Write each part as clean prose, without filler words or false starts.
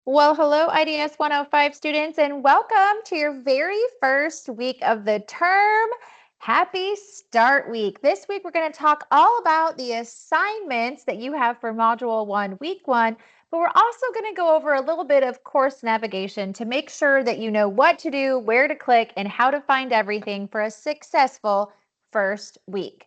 Well, hello, IDS 105 students, and welcome to your very first week of the term. Happy start week. This week, we're going to talk all about the assignments that you have for Module 1, Week 1, but we're also going to go over a little bit of course navigation to make sure that you know what to do, where to click, and how to find everything for a successful first week.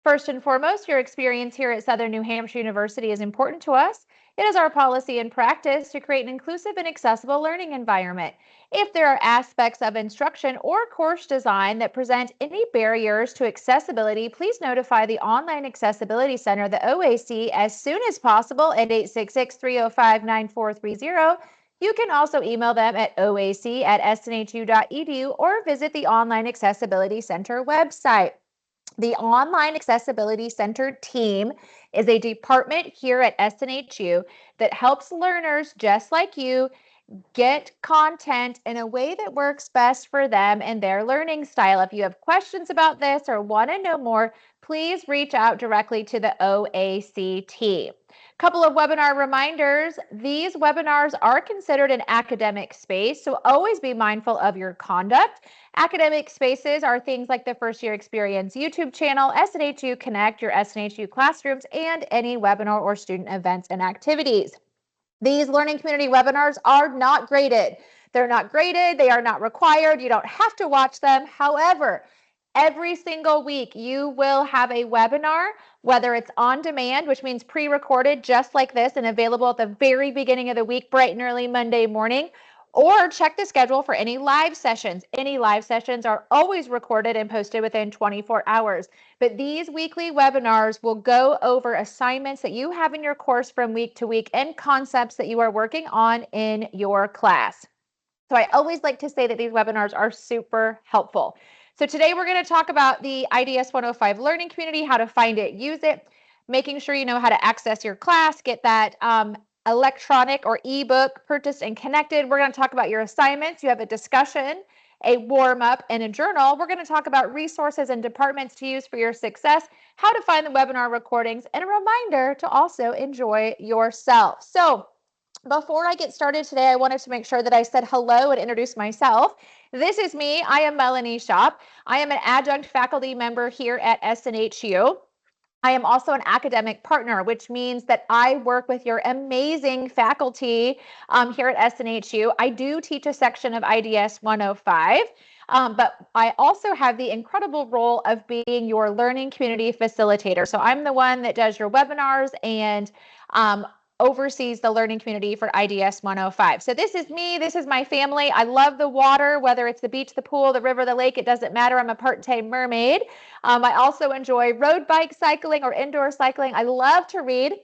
First and foremost, your experience here at Southern New Hampshire University is important to us. It is our policy and practice to create an inclusive and accessible learning environment. If there are aspects of instruction or course design that present any barriers to accessibility, please notify the Online Accessibility Center, the OAC, as soon as possible at 866-305-9430. You can also email them at oac@snhu.edu or visit the Online Accessibility Center website. The Online Accessibility Center team is a department here at SNHU that helps learners just like you get content in a way that works best for them and their learning style. If you have questions about this or want to know more, please reach out directly to the OAC team. Couple of webinar reminders. These webinars are considered an academic space, so always be mindful of your conduct. Academic spaces are things like the First Year Experience YouTube channel, SNHU Connect, your SNHU classrooms, and any webinar or student events and activities. These learning community webinars are not graded. They're not graded. They are not required. You don't have to watch them. However, every single week you will have a webinar, whether it's on demand, which means pre-recorded just like this and available at the very beginning of the week, bright and early Monday morning, or check the schedule for any live sessions. Any live sessions are always recorded and posted within 24 hours. But these weekly webinars will go over assignments that you have in your course from week to week and concepts that you are working on in your class. So I always like to say that these webinars are super helpful. So today we're going to talk about the IDS 105 learning community, how to find it, use it, making sure you know how to access your class, get that electronic or ebook purchased and connected. We're going to talk about your assignments. You have a discussion, a warm-up, and a journal. We're going to talk about resources and departments to use for your success, how to find the webinar recordings, and a reminder to also enjoy yourself. So before I get started today, I wanted to make sure that I said hello and introduce myself. This is me. I am Melanie Shop. I am an adjunct faculty member here at SNHU. I am also an academic partner, which means that I work with your amazing faculty here at SNHU. I do teach a section of IDS 105, but I also have the incredible role of being your learning community facilitator. So I'm the one that does your webinars and oversees the learning community for IDS 105. So this is me, this is my family. I love the water, whether it's the beach, the pool, the river, the lake, it doesn't matter. I'm a part-time mermaid. I also enjoy road bike cycling or indoor cycling. I love to read.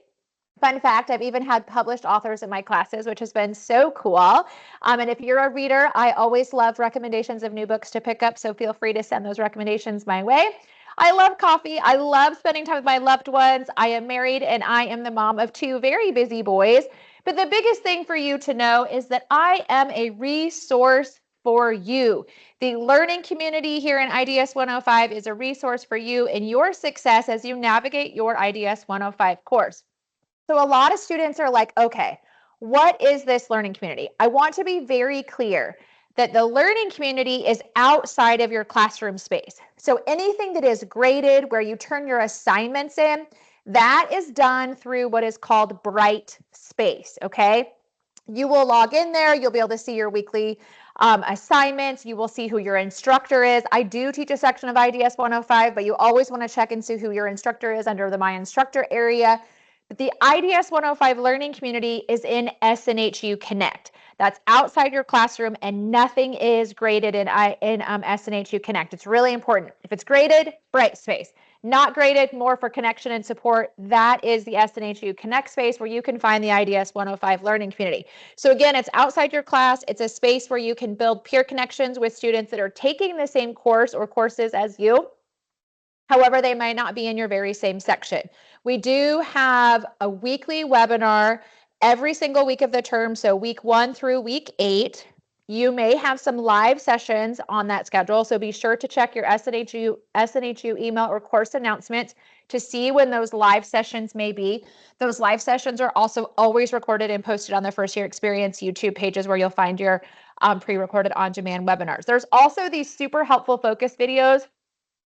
Fun fact, I've even had published authors in my classes, which has been so cool. And if you're a reader, I always love recommendations of new books to pick up, so feel free to send those recommendations my way. I love coffee. I love spending time with my loved ones. I am married and I am the mom of two very busy boys. But the biggest thing for you to know is that I am a resource for you. The learning community here in IDS 105 is a resource for you in your success as you navigate your IDS 105 course. So a lot of students are like, okay, what is this learning community? I want to be very clear that the learning community is outside of your classroom space. So anything that is graded where you turn your assignments in, that is done through what is called Bright Space, okay? You will log in there, you'll be able to see your weekly assignments, you will see who your instructor is. I do teach a section of IDS 105, but you always want to check and see who your instructor is under the My Instructor area. The IDS 105 learning community is in SNHU Connect. That's outside your classroom and nothing is graded in SNHU Connect. It's really important. If it's graded, Bright Space. Not graded, more for connection and support. That is the SNHU Connect space where you can find the IDS 105 learning community. So again, it's outside your class. It's a space where you can build peer connections with students that are taking the same course or courses as you. However, they might not be in your very same section. We do have a weekly webinar every single week of the term, so week 1 through week 8. You may have some live sessions on that schedule, so be sure to check your SNHU email or course announcements to see when those live sessions may be. Those live sessions are also always recorded and posted on the First Year Experience YouTube pages where you'll find your pre-recorded on-demand webinars. There's also these super helpful focus videos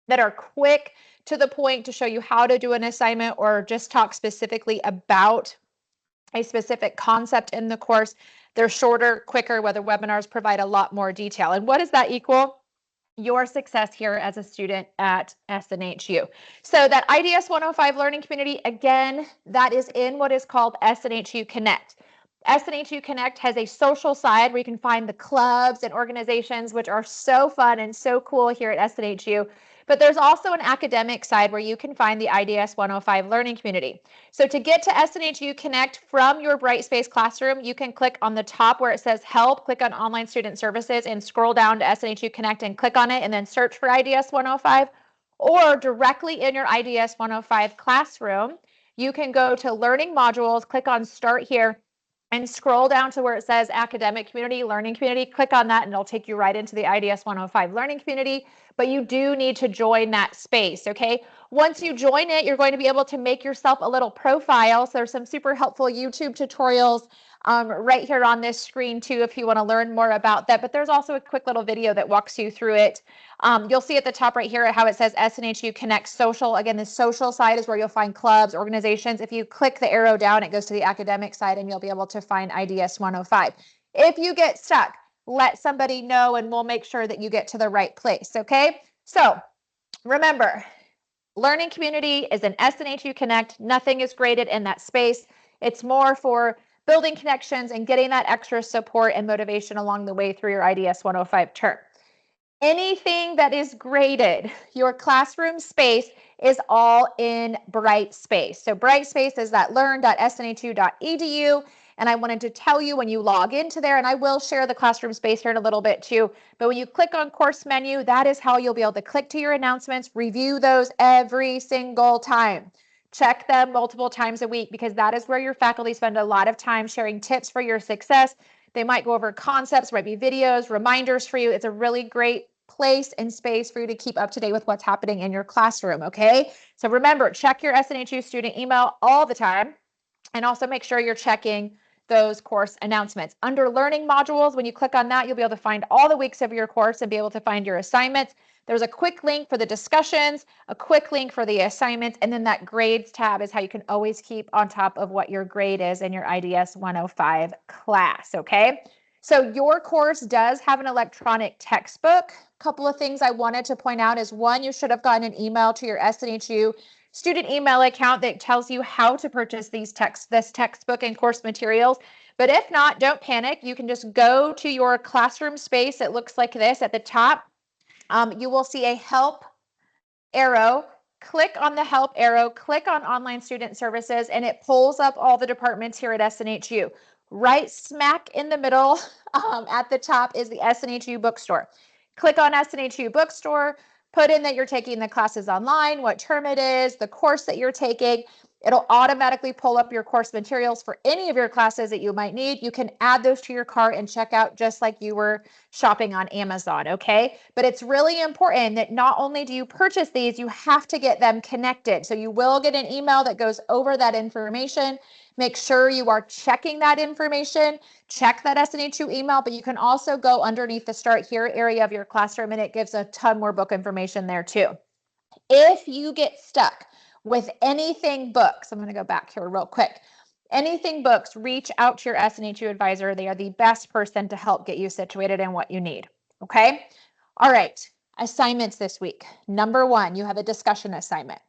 that are quick to the point to show you how to do an assignment or just talk specifically about a specific concept in the course. They're shorter, quicker, where the webinars provide a lot more detail. And what does that equal? Your success here as a student at SNHU. So that IDS 105 learning community, again, that is in what is called SNHU Connect. SNHU Connect has a social side where you can find the clubs and organizations, which are so fun and so cool here at SNHU. But there's also an academic side where you can find the IDS 105 learning community. So to get to SNHU Connect from your Brightspace classroom, you can click on the top where it says help, click on online student services and scroll down to SNHU Connect and click on it and then search for IDS 105. Or directly in your IDS 105 classroom, you can go to learning modules, click on start here and scroll down to where it says academic community, learning community, click on that and it'll take you right into the IDS 105 learning community, but you do need to join that space, okay? Once you join it, you're going to be able to make yourself a little profile. So there's some super helpful YouTube tutorials right here on this screen too, if you want to learn more about that, but there's also a quick little video that walks you through it. You'll see at the top right here how it says SNHU Connect Social. Again, the social side is where you'll find clubs, organizations. If you click the arrow down, it goes to the academic side and you'll be able to find IDS 105. If you get stuck, let somebody know and we'll make sure that you get to the right place, okay? So remember, learning community is an SNHU Connect. Nothing is graded in that space. It's more for building connections and getting that extra support and motivation along the way through your IDS 105 term. Anything that is graded, your classroom space is all in Brightspace. So Brightspace is that learn.snhu.edu. And I wanted to tell you when you log into there, and I will share the classroom space here in a little bit too, but when you click on course menu, that is how you'll be able to click to your announcements, review those every single time. Check them multiple times a week because that is where your faculty spend a lot of time sharing tips for your success. They might go over concepts, might be videos, reminders for you. It's a really great place and space for you to keep up to date with what's happening in your classroom, okay? So remember, check your SNHU student email all the time and also make sure you're checking those course announcements. Under learning modules, when you click on that, you'll be able to find all the weeks of your course and be able to find your assignments. There's a quick link for the discussions, a quick link for the assignments, and then that grades tab is how you can always keep on top of what your grade is in your IDS 105 class, okay? So your course does have an electronic textbook. A couple of things I wanted to point out is one, you should have gotten an email to your SNHU student email account that tells you how to purchase this textbook and course materials. But if not, don't panic. You can just go to your classroom space. It looks like this at the top. You will see a help arrow. Click on the help arrow, click on online student services, and it pulls up all the departments here at SNHU. Right smack in the middle at the top is the SNHU bookstore. Click on SNHU bookstore, put in that you're taking the classes online, what term it is, the course that you're taking. It'll automatically pull up your course materials for any of your classes that you might need. You can add those to your cart and check out just like you were shopping on Amazon, okay? But it's really important that not only do you purchase these, you have to get them connected. So you will get an email that goes over that information. Make sure you are checking that information. Check that SNHU email, but you can also go underneath the Start Here area of your classroom and it gives a ton more book information there too. If you get stuck with anything books, I'm going to go back here real quick. Anything books, reach out to your SNHU advisor. They are the best person to help get you situated in what you need. Okay. All right. Assignments this week. Number one, you have a discussion assignment.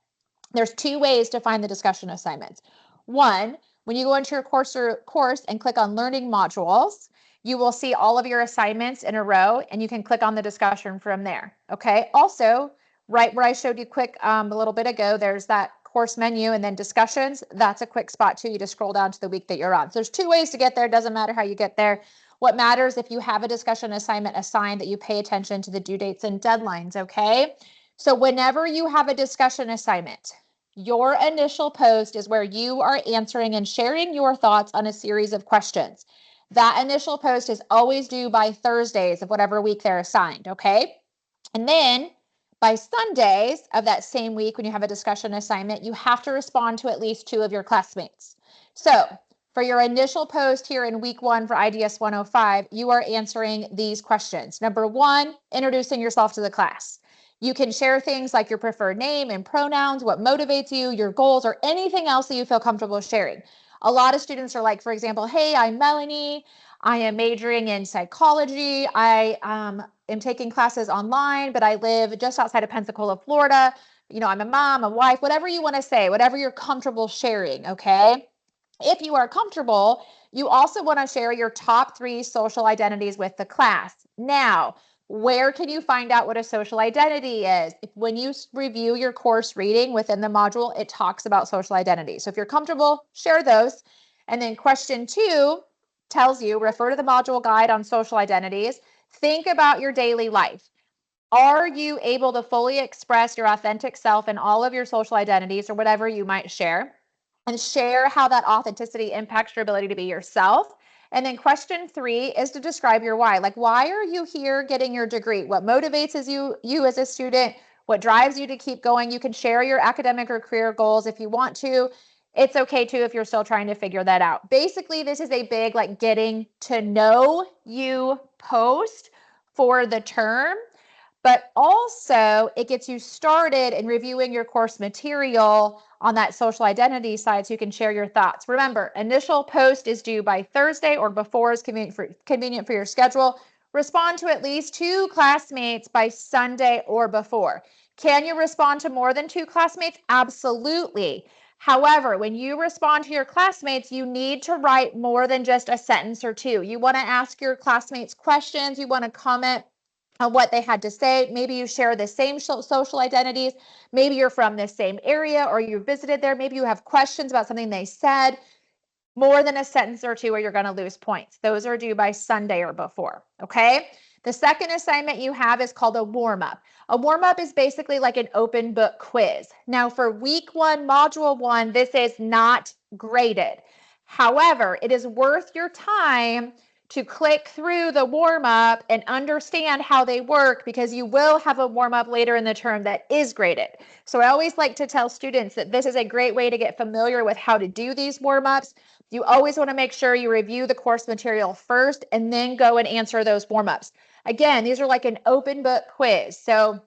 There's two ways to find the discussion assignments. One, when you go into your course and click on learning modules, you will see all of your assignments in a row and you can click on the discussion from there. Okay. Also, right where I showed you quick a little bit ago, there's that course menu and then discussions. That's a quick spot too. You just scroll down to the week that you're on. So there's two ways to get there. Doesn't matter how you get there. What matters if you have a discussion assignment assigned that you pay attention to the due dates and deadlines, okay? So whenever you have a discussion assignment, your initial post is where you are answering and sharing your thoughts on a series of questions. That initial post is always due by Thursdays of whatever week they're assigned, okay? And then by Sundays of that same week, when you have a discussion assignment, you have to respond to at least 2 of your classmates. So for your initial post here in week 1 for IDS 105, you are answering these questions. Number 1, introducing yourself to the class. You can share things like your preferred name and pronouns, what motivates you, your goals, or anything else that you feel comfortable sharing. A lot of students are like, for example, hey, I'm Melanie. I am majoring in psychology. I am taking classes online, but I live just outside of Pensacola, Florida. You know, I'm a mom, a wife, whatever you want to say, whatever you're comfortable sharing, okay? If you are comfortable, you also want to share your top 3 social identities with the class. Now, where can you find out what a social identity is? When you review your course reading within the module, it talks about social identity. So if you're comfortable, share those. And then question 2 tells you, refer to the module guide on social identities. Think about your daily life. Are you able to fully express your authentic self in all of your social identities or whatever you might share? And share how that authenticity impacts your ability to be yourself. And then question 3 is to describe your why. Like, why are you here getting your degree? What motivates you as a student? What drives you to keep going? You can share your academic or career goals if you want to. It's okay too if you're still trying to figure that out. Basically, this is a big like getting to know you post for the term. But also it gets you started in reviewing your course material on that social identity side so you can share your thoughts. Remember, initial post is due by Thursday or before is convenient for your schedule. Respond to at least 2 classmates by Sunday or before. Can you respond to more than 2 classmates? Absolutely. However, when you respond to your classmates, you need to write more than just a sentence or 2. You want to ask your classmates questions. You want to comment on what they had to say. Maybe you share the same social identities. Maybe you're from the same area or you visited there. Maybe you have questions about something they said. More than a sentence or 2 or you're going to lose points. Those are due by Sunday or before, okay? The second assignment you have is called a warm-up. A warm-up is basically like an open book quiz. Now for week 1, module 1, this is not graded. However, it is worth your time to click through the warm-up and understand how they work because you will have a warm-up later in the term that is graded. So I always like to tell students that this is a great way to get familiar with how to do these warm-ups. You always want to make sure you review the course material first and then go and answer those warm-ups. Again, these are like an open book quiz. So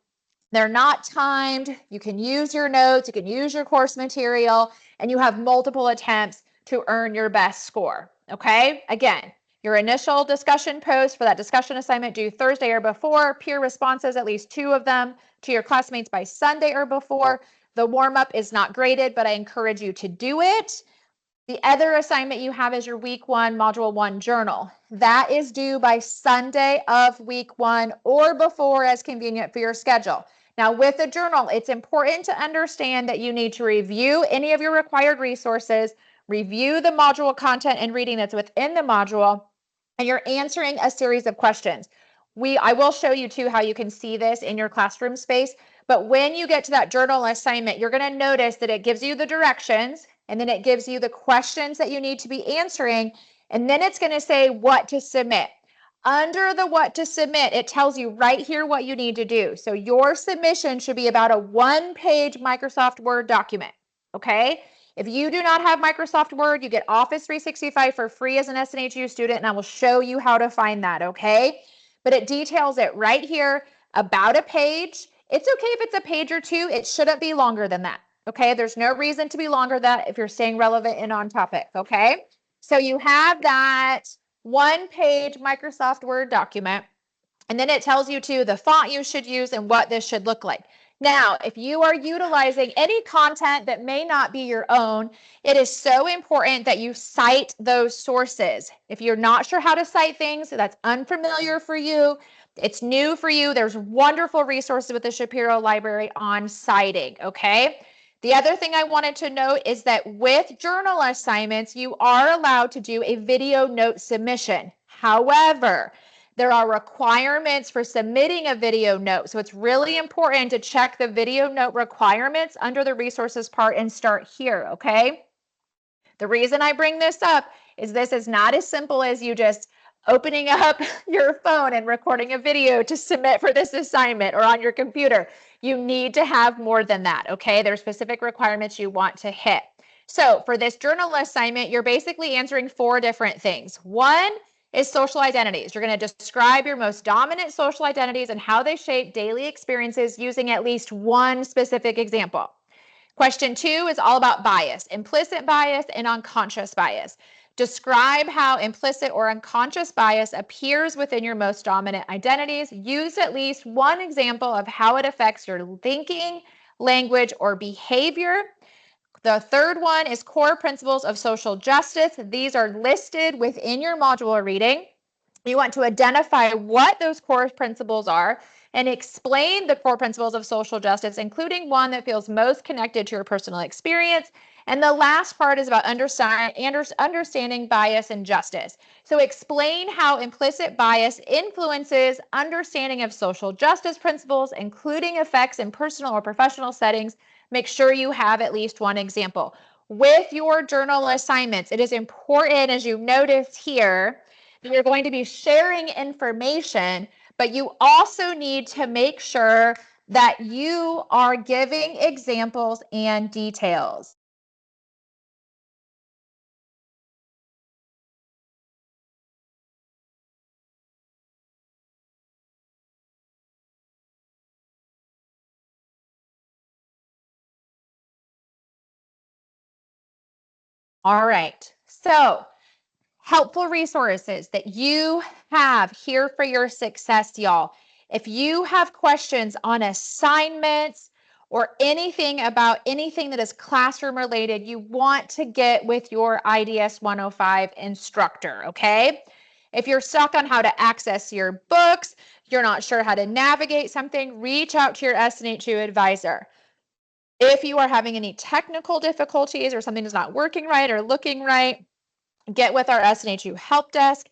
they're not timed. You can use your notes, you can use your course material, and you have multiple attempts to earn your best score. Okay? Again, your initial discussion post for that discussion assignment due Thursday or before, peer responses, at least 2 of them to your classmates by Sunday or before. The warm-up is not graded, but I encourage you to do it. The other assignment you have is your week 1, module 1 journal. That is due by Sunday of week 1 or before as convenient for your schedule. Now with a journal, it's important to understand that you need to review any of your required resources, review the module content and reading that's within the module, and you're answering a series of questions. I will show you too how you can see this in your classroom space, but when you get to that journal assignment, you're going to notice that it gives you the directions and then it gives you the questions that you need to be answering, and then it's going to say what to submit. Under the what to submit, it tells you right here what you need to do. So your submission should be about a 1-page Microsoft Word document, okay? If you do not have Microsoft Word, you get Office 365 for free as an SNHU student, and I will show you how to find that, okay? But it details it right here, about a page. It's okay if it's a page or 2. It shouldn't be longer than that, okay? There's no reason to be longer than that if you're staying relevant and on topic, okay? So you have that 1-page Microsoft Word document, and then it tells you too the font you should use and what this should look like. Now, if you are utilizing any content that may not be your own, it is so important that you cite those sources. If you're not sure how to cite things, that's unfamiliar for you, it's new for you, there's wonderful resources with the Shapiro Library on citing, okay? The other thing I wanted to note is that with journal assignments, you are allowed to do a video note submission. However, there are requirements for submitting a video note. So it's really important to check the video note requirements under the resources part and start here, okay? The reason I bring this up is this is not as simple as you just opening up your phone and recording a video to submit for this assignment or on your computer. You need to have more than that, okay? There are specific requirements you want to hit. So for this journal assignment, you're basically answering 4 different things. One is social identities. You're going to describe your most dominant social identities and how they shape daily experiences using at least one specific example. Question 2 is all about bias, implicit bias and unconscious bias. Describe how implicit or unconscious bias appears within your most dominant identities. Use at least one example of how it affects your thinking, language, or behavior. The third one is core principles of social justice. These are listed within your module reading. You want to identify what those core principles are and explain the core principles of social justice, including one that feels most connected to your personal experience. And the last part is about understanding bias and justice. So explain how implicit bias influences understanding of social justice principles, including effects in personal or professional settings. Make sure you have at least one example. With your journal assignments, it is important, as you notice here, that you're going to be sharing information, but you also need to make sure that you are giving examples and details. All right, so helpful resources that you have here for your success, y'all. If you have questions on assignments or anything about anything that is classroom related, you want to get with your IDS 105 instructor, okay? If you're stuck on how to access your books, you're not sure how to navigate something, reach out to your SNHU advisor. If you are having any technical difficulties or something is not working right or looking right, get with our SNHU help desk.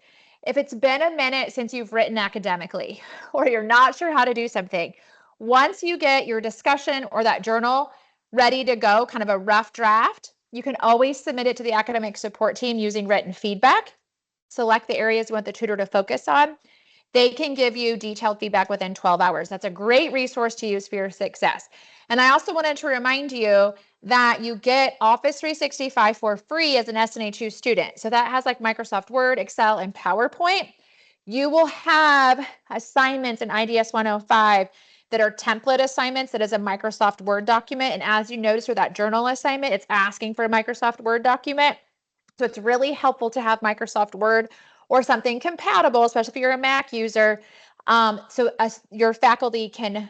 If it's been a minute since you've written academically or you're not sure how to do something, once you get your discussion or that journal ready to go, kind of a rough draft, you can always submit it to the academic support team using written feedback. Select the areas you want the tutor to focus on. They can give you detailed feedback within 12 hours. That's a great resource to use for your success. And I also wanted to remind you that you get Office 365 for free as an SNHU student. So that has like Microsoft Word, Excel, and PowerPoint. You will have assignments in IDS 105 that are template assignments that is a Microsoft Word document. And as you notice with that journal assignment, it's asking for a Microsoft Word document. So it's really helpful to have Microsoft Word or something compatible, especially if you're a Mac user, so your faculty can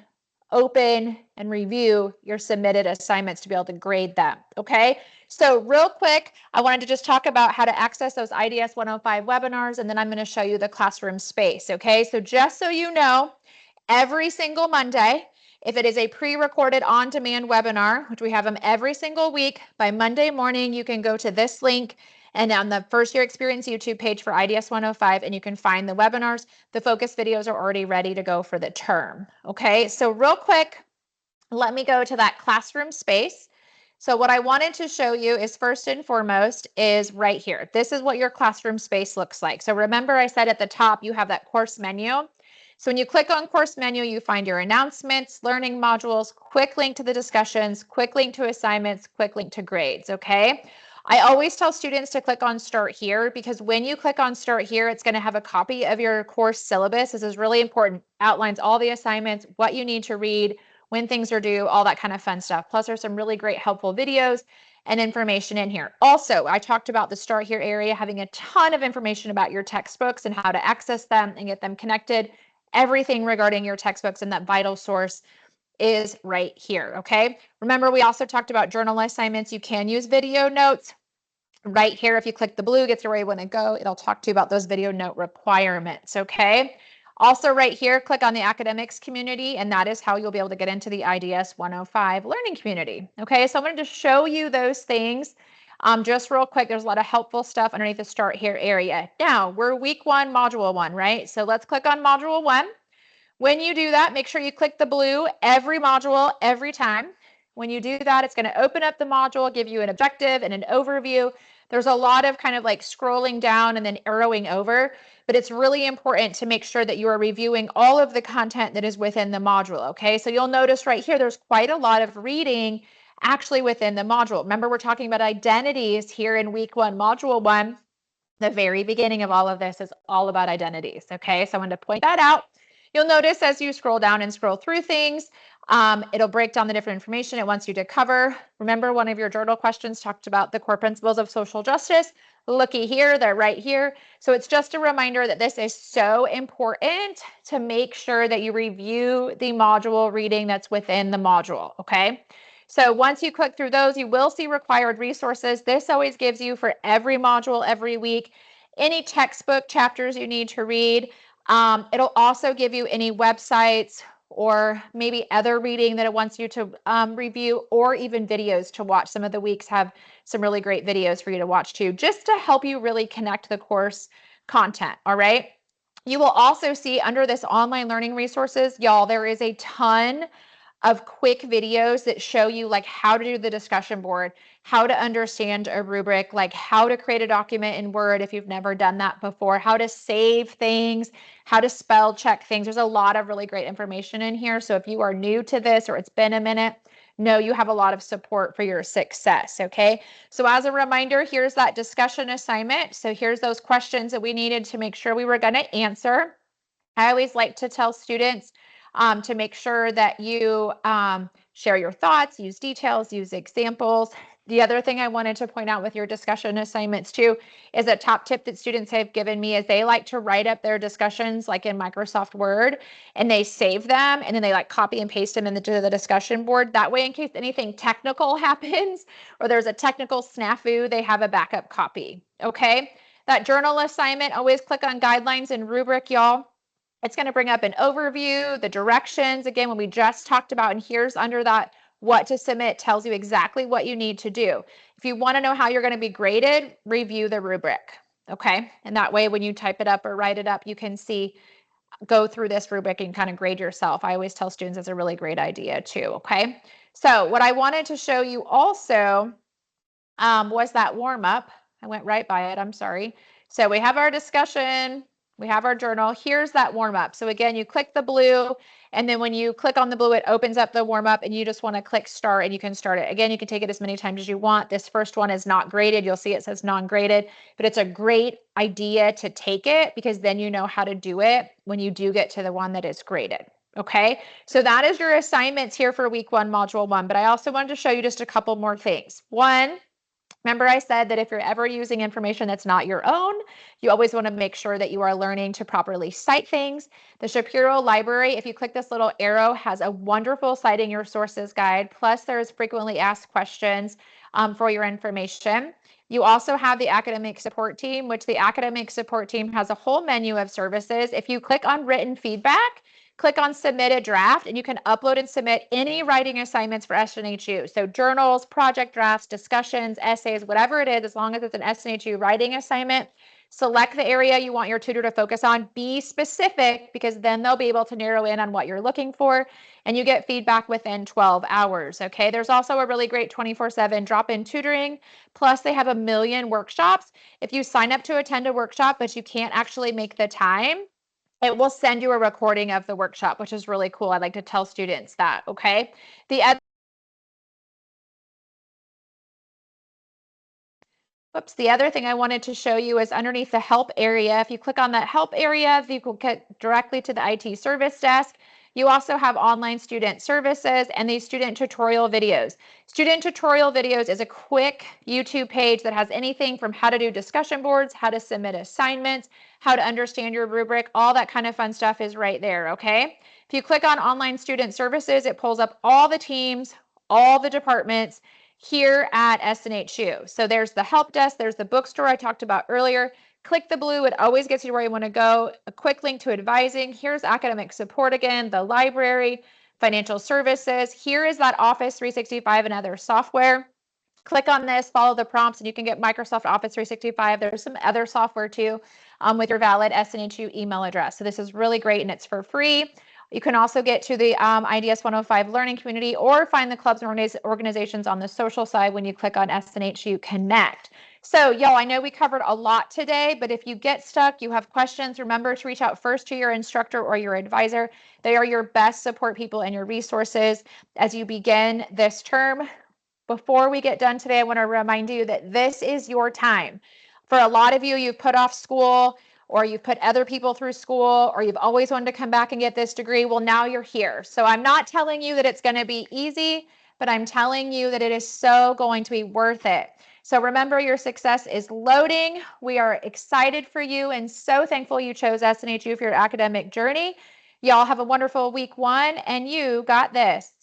open and review your submitted assignments to be able to grade them, okay? So real quick, I wanted to just talk about how to access those IDS 105 webinars, and then I'm going to show you the classroom space, okay? So just so you know, every single Monday, if it is a pre-recorded on-demand webinar, which we have them every single week, by Monday morning, you can go to this link and on the First Year Experience YouTube page for IDS 105, and you can find the webinars. The focus videos are already ready to go for the term. Okay, so real quick, let me go to that classroom space. So what I wanted to show you is first and foremost is right here. This is what your classroom space looks like. So remember I said at the top, you have that course menu. So when you click on course menu, you find your announcements, learning modules, quick link to the discussions, quick link to assignments, quick link to grades, okay? I always tell students to click on Start Here because when you click on Start Here, it's going to have a copy of your course syllabus. This is really important. Outlines all the assignments, what you need to read, when things are due, all that kind of fun stuff. Plus, there's some really great helpful videos and information in here. Also, I talked about the Start Here area having a ton of information about your textbooks and how to access them and get them connected. Everything regarding your textbooks and that vital source is right here, okay? Remember, we also talked about journal assignments. You can use video notes. Right here, if you click the blue, gets you where you want to go. It'll talk to you about those video note requirements, okay? Also right here, click on the academics community, and that is how you'll be able to get into the IDS 105 learning community, okay? So I wanted to show you those things just real quick. There's a lot of helpful stuff underneath the Start Here area. Now, we're week 1, module 1, right? So let's click on module 1. When you do that, make sure you click the blue every module, every time. When you do that, it's going to open up the module, give you an objective and an overview. There's a lot of kind of like scrolling down and then arrowing over, but it's really important to make sure that you are reviewing all of the content that is within the module, okay? So you'll notice right here, there's quite a lot of reading actually within the module. Remember, we're talking about identities here in week 1, module 1. The very beginning of all of this is all about identities, okay? So I wanted to point that out. You'll notice as you scroll down and scroll through things, it'll break down the different information it wants you to cover. Remember, one of your journal questions talked about the core principles of social justice. Looky here, they're right here. So it's just a reminder that this is so important to make sure that you review the module reading that's within the module, okay? So once you click through those, you will see required resources. This always gives you for every module every week, any textbook chapters you need to read. It'll also give you any websites or maybe other reading that it wants you to review, or even videos to watch. Some of the weeks have some really great videos for you to watch too, just to help you really connect the course content, all right? You will also see under this online learning resources, y'all, there is a ton of quick videos that show you like how to do the discussion board, how to understand a rubric, like how to create a document in Word if you've never done that before, how to save things, how to spell check things. There's a lot of really great information in here. So if you are new to this or it's been a minute, know you have a lot of support for your success, okay? So as a reminder, here's that discussion assignment. So here's those questions that we needed to make sure we were going to answer. I always like to tell students to make sure that you share your thoughts, use details, use examples. The other thing I wanted to point out with your discussion assignments too is a top tip that students have given me is they like to write up their discussions like in Microsoft Word, and they save them and then they like copy and paste them into the discussion board. That way, in case anything technical happens or there's a technical snafu, they have a backup copy, okay? That journal assignment, always click on guidelines and rubric, y'all. It's going to bring up an overview, the directions, again, when we just talked about, and here's under that, what to submit tells you exactly what you need to do. If you want to know how you're going to be graded, review the rubric, okay? And that way, when you type it up or write it up, you can see, go through this rubric and kind of grade yourself. I always tell students it's a really great idea too, okay? So what I wanted to show you also was that warm up. I went right by it, I'm sorry. So we have our discussion, we have our journal. Here's that warm up. So again, you click the blue, and then when you click on the blue, it opens up the warm up, and you just want to click start and you can start it. Again, you can take it as many times as you want. This first one is not graded. You'll see it says non-graded, but it's a great idea to take it because then you know how to do it when you do get to the one that is graded. Okay, so that is your assignments here for week 1, module 1, but I also wanted to show you just a couple more things. One, remember I said that if you're ever using information that's not your own, you always want to make sure that you are learning to properly cite things. The Shapiro Library, if you click this little arrow, has a wonderful citing your sources guide. Plus there's frequently asked questions for your information. You also have the academic support team, which the academic support team has a whole menu of services. If you click on written feedback, click on submit a draft, and you can upload and submit any writing assignments for SNHU. So journals, project drafts, discussions, essays, whatever it is, as long as it's an SNHU writing assignment. Select the area you want your tutor to focus on. Be specific because then they'll be able to narrow in on what you're looking for, and you get feedback within 12 hours, okay? There's also a really great 24/7 drop-in tutoring. Plus, they have a million workshops. If you sign up to attend a workshop, but you can't actually make the time, it will send you a recording of the workshop, which is really cool. I like to tell students that, okay? The other thing I wanted to show you is underneath the help area. If you click on that help area, you will get directly to the IT service desk. You also have online student services and these student tutorial videos. Student tutorial videos is a quick YouTube page that has anything from how to do discussion boards, how to submit assignments, how to understand your rubric, all that kind of fun stuff is right there, okay? If you click on online student services, it pulls up all the teams, all the departments here at SNHU. So there's the help desk, there's the bookstore I talked about earlier. Click the blue, it always gets you where you want to go. A quick link to advising. Here's academic support again, the library, financial services. Here is that Office 365 and other software. Click on this, follow the prompts, and you can get Microsoft Office 365. There's some other software too with your valid SNHU email address. So this is really great and it's for free. You can also get to the IDS 105 learning community or find the clubs and organizations on the social side when you click on SNHU Connect. So, y'all, I know we covered a lot today, but if you get stuck, you have questions, remember to reach out first to your instructor or your advisor. They are your best support people and your resources as you begin this term. Before we get done today, I want to remind you that this is your time. For a lot of you, you've put off school, or you've put other people through school, or you've always wanted to come back and get this degree. Well, now you're here. So I'm not telling you that it's going to be easy, but I'm telling you that it is so going to be worth it. So remember, your success is loading. We are excited for you and so thankful you chose SNHU for your academic journey. Y'all have a wonderful week 1, and you got this.